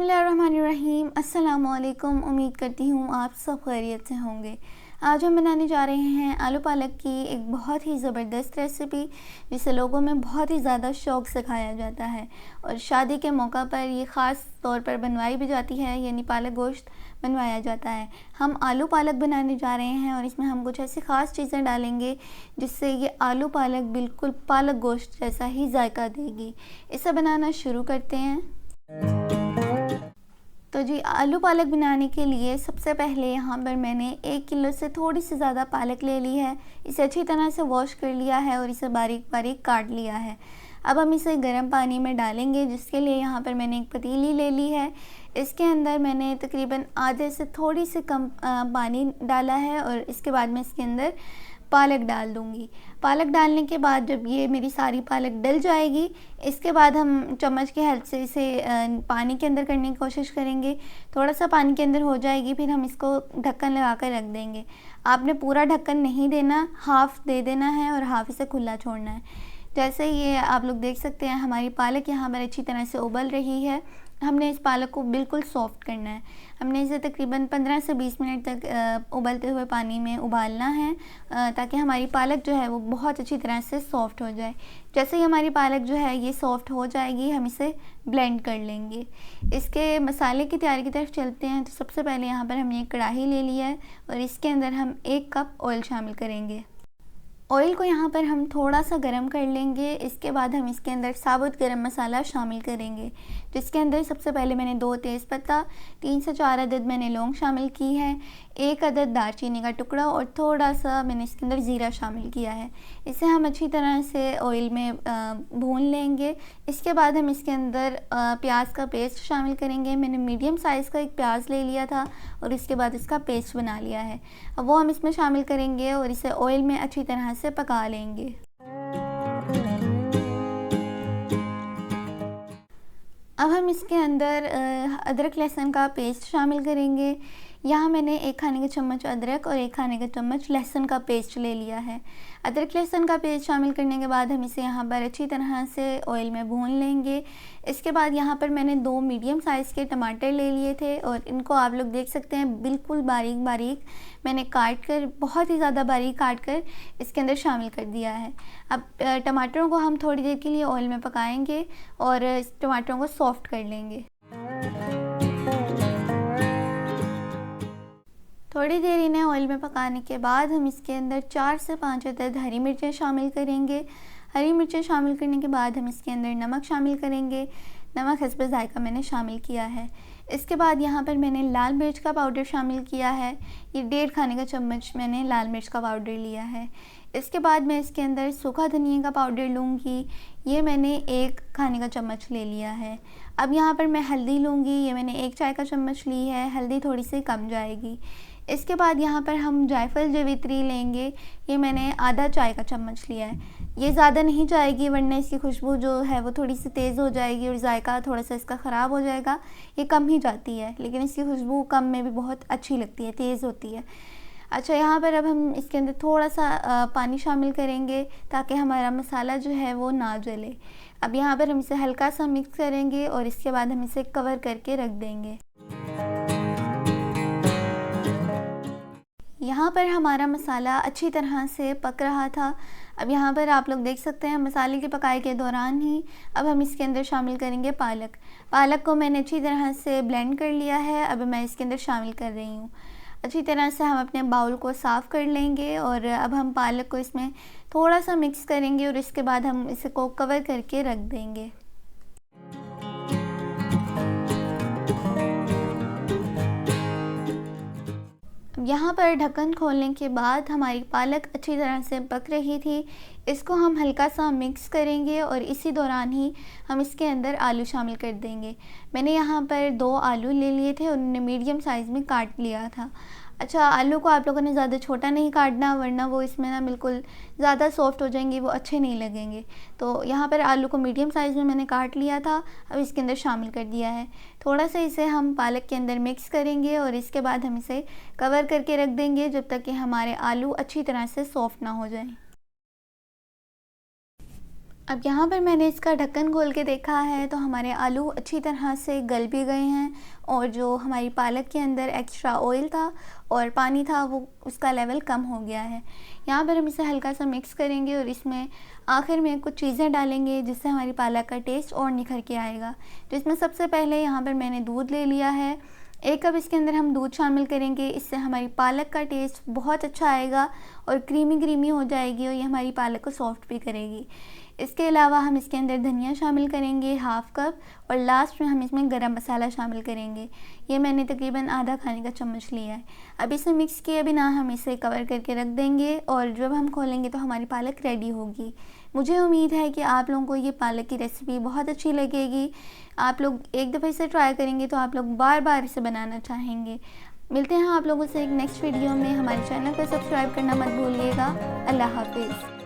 बिस्मिल्लाहिर्रहमानिर्रहीम। अस्सलामुअलैकुम। उम्मीद करती हूँ आप सब खैरियत से होंगे। आज हम बनाने जा रहे हैं आलू पालक की एक बहुत ही ज़बरदस्त रेसिपी, जिसे लोगों में बहुत ही ज़्यादा शौक़ से खाया जाता है और शादी के मौका पर ये ख़ास तौर पर बनवाई भी जाती है, यानी पालक गोश्त बनवाया जाता है। हम आलू पालक बनाने जा रहे हैं और इसमें हम कुछ ऐसी ख़ास चीज़ें डालेंगे जिससे ये आलू पालक बिल्कुल पालक गोश्त जैसा ही जायका देगी। इसे बनाना शुरू करते हैं। तो जी, आलू पालक बनाने के लिए सबसे पहले यहाँ पर मैंने 1 किलो से थोड़ी सी ज़्यादा पालक ले ली है। इसे अच्छी तरह से वॉश कर लिया है और इसे बारीक बारीक काट लिया है। अब हम इसे गर्म पानी में डालेंगे, जिसके लिए यहाँ पर मैंने एक पतीली ले ली है। इसके अंदर मैंने तकरीबन आधे से थोड़ी सी कम पानी डाला है और इसके बाद मैं इसके अंदर पालक डाल दूँगी। पालक डालने के बाद जब ये मेरी सारी पालक डल जाएगी, इसके बाद हम चम्मच की हेल्प से इसे पानी के अंदर करने की कोशिश करेंगे। थोड़ा सा पानी के अंदर हो जाएगी, फिर हम इसको ढक्कन लगा कर रख देंगे। आपने पूरा ढक्कन नहीं देना, हाफ़ दे देना है और हाफ़ इसे खुला छोड़ना है। जैसे ये आप लोग देख सकते हैं, हमारी पालक यहाँ पर अच्छी तरह से उबल रही है। हमने इस पालक को बिल्कुल सॉफ़्ट करना है। हमने इसे तकरीबन 15 से 20 मिनट तक उबलते हुए पानी में उबालना है, ताकि हमारी पालक जो है वो बहुत अच्छी तरह से सॉफ़्ट हो जाए। जैसे ही हमारी पालक जो है ये सॉफ़्ट हो जाएगी, हम इसे ब्लेंड कर लेंगे। इसके मसाले की तैयारी की तरफ चलते हैं। तो सबसे पहले यहाँ पर हमने एक कढ़ाई ले लिया है और इसके अंदर हम 1 कप ऑयल शामिल करेंगे। ऑयल को यहाँ पर हम थोड़ा सा गरम कर लेंगे। इसके बाद हम इसके अंदर साबुत गरम मसाला शामिल करेंगे, जिसके अंदर सबसे पहले मैंने 2 तेज़पत्ता, 3 से 4 अदद मैंने लौंग शामिल की है, 1 अदद दालचीनी का टुकड़ा और थोड़ा सा मैंने इसके अंदर ज़ीरा शामिल किया है। इसे हम अच्छी तरह से ऑयल में भून लेंगे। इसके बाद हम इसके अंदर प्याज का पेस्ट शामिल करेंगे। मैंने मीडियम साइज़ का एक प्याज ले लिया था और इसके बाद इसका पेस्ट बना लिया है। अब वो हम इसमें शामिल करेंगे और इसे ऑयल में अच्छी तरह से पका लेंगे। अब हम इसके अंदर अदरक लहसुन का पेस्ट शामिल करेंगे। यहाँ मैंने 1 खाने का चम्मच अदरक और 1 खाने का चम्मच लहसुन का पेस्ट ले लिया है। अदरक लहसुन का पेस्ट शामिल करने के बाद हम इसे यहाँ पर अच्छी तरह से ऑयल में भून लेंगे। इसके बाद यहाँ पर मैंने 2 मीडियम साइज़ के टमाटर ले लिए थे और इनको आप लोग देख सकते हैं बिल्कुल बारीक बारीक मैंने काट कर, बहुत ही ज़्यादा बारीक काट कर इसके अंदर शामिल कर दिया है। अब टमाटरों को हम थोड़ी देर के लिए ऑयल में पकाएंगे और इस टमाटरों को सॉफ़्ट कर लेंगे। थोड़ी देर इन्हें ऑयल में पकाने के बाद हम इसके अंदर 4 से 5 अदद हरी मिर्चें शामिल करेंगे। हरी मिर्चें शामिल करने के बाद हम इसके अंदर नमक शामिल करेंगे। नमक हस्ब ज़ायका मैंने शामिल किया है। इसके बाद यहाँ पर मैंने लाल मिर्च का पाउडर शामिल किया है। ये 1.5 खाने का चम्मच मैंने लाल मिर्च का पाउडर लिया है। इसके बाद मैं इसके अंदर सूखा धनिया का पाउडर लूँगी। ये मैंने 1 खाने का चम्मच ले लिया है। अब यहाँ पर मैं हल्दी लूँगी। ये मैंने 1 चाय का चम्मच ली है। हल्दी थोड़ी सी कम जाएगी। इसके बाद यहाँ पर हम जायफल जावित्री लेंगे। ये मैंने आधा चाय का चम्मच लिया है। ये ज़्यादा नहीं जाएगी, वरना इसकी खुशबू जो है वो थोड़ी सी तेज़ हो जाएगी और जायका थोड़ा सा इसका ख़राब हो जाएगा। ये कम ही जाती है, लेकिन इसकी खुशबू कम में भी बहुत अच्छी लगती है, तेज़ होती है। अच्छा, यहाँ पर अब हम इसके अंदर थोड़ा सा पानी शामिल करेंगे, ताकि हमारा मसाला जो है वो ना जले। अब यहाँ पर हम इसे हल्का सा मिक्स करेंगे और इसके बाद हम इसे कवर करके रख देंगे। यहाँ पर हमारा मसाला अच्छी तरह से पक रहा था। अब यहाँ पर आप लोग देख सकते हैं, मसाले की पकाई के दौरान ही अब हम इसके अंदर शामिल करेंगे पालक। पालक को मैंने अच्छी तरह से ब्लेंड कर लिया है। अब मैं इसके अंदर शामिल कर रही हूँ। अच्छी तरह से हम अपने बाउल को साफ़ कर लेंगे और अब हम पालक को इसमें थोड़ा सा मिक्स करेंगे और इसके बाद हम इसे को कवर करके रख देंगे। यहाँ पर ढक्कन खोलने के बाद हमारी पालक अच्छी तरह से पक रही थी। इसको हम हल्का सा मिक्स करेंगे और इसी दौरान ही हम इसके अंदर आलू शामिल कर देंगे। मैंने यहाँ पर 2 आलू ले लिए थे और उन्हें मीडियम साइज़ में काट लिया था। अच्छा, आलू को आप लोगों ने ज़्यादा छोटा नहीं काटना, वरना वो इसमें ना बिल्कुल ज़्यादा सॉफ्ट हो जाएंगे, वो अच्छे नहीं लगेंगे। तो यहाँ पर आलू को मीडियम साइज़ में मैंने काट लिया था। अब इसके अंदर शामिल कर दिया है। थोड़ा सा इसे हम पालक के अंदर मिक्स करेंगे और इसके बाद हम इसे कवर करके रख देंगे, जब तक कि हमारे आलू अच्छी तरह से सॉफ्ट ना हो जाएं। अब यहाँ पर मैंने इसका ढक्कन खोल के देखा है तो हमारे आलू अच्छी तरह से गल भी गए हैं और जो हमारी पालक के अंदर एक्स्ट्रा ऑयल था और पानी था वो उसका लेवल कम हो गया है। यहाँ पर हम इसे हल्का सा मिक्स करेंगे और इसमें आखिर में कुछ चीज़ें डालेंगे जिससे हमारी पालक का टेस्ट और निखर के आएगा। तो इसमें सबसे पहले यहाँ पर मैंने दूध ले लिया है, 1 कप इसके अंदर हम दूध शामिल करेंगे। इससे हमारी पालक का टेस्ट बहुत अच्छा आएगा और क्रीमी हो जाएगी और ये हमारी पालक को सॉफ्ट भी करेगी। इसके अलावा हम इसके अंदर धनिया शामिल करेंगे 1/2 कप और लास्ट में हम इसमें गरम मसाला शामिल करेंगे। ये मैंने तकरीबन आधा खाने का चम्मच लिया है। अब इसे मिक्स किए बिना हम इसे कवर करके रख देंगे और जब हम खोलेंगे तो हमारी पालक रेडी होगी। मुझे उम्मीद है कि आप लोगों को ये पालक की रेसिपी बहुत अच्छी लगेगी। आप लोग एक दफ़ा इसे ट्राई करेंगे तो आप लोग बार बार इसे बनाना चाहेंगे। मिलते हैं आप लोगों से एक नेक्स्ट वीडियो में। हमारे चैनल को सब्सक्राइब करना मत भूलिएगा। अल्लाह हाफिज़।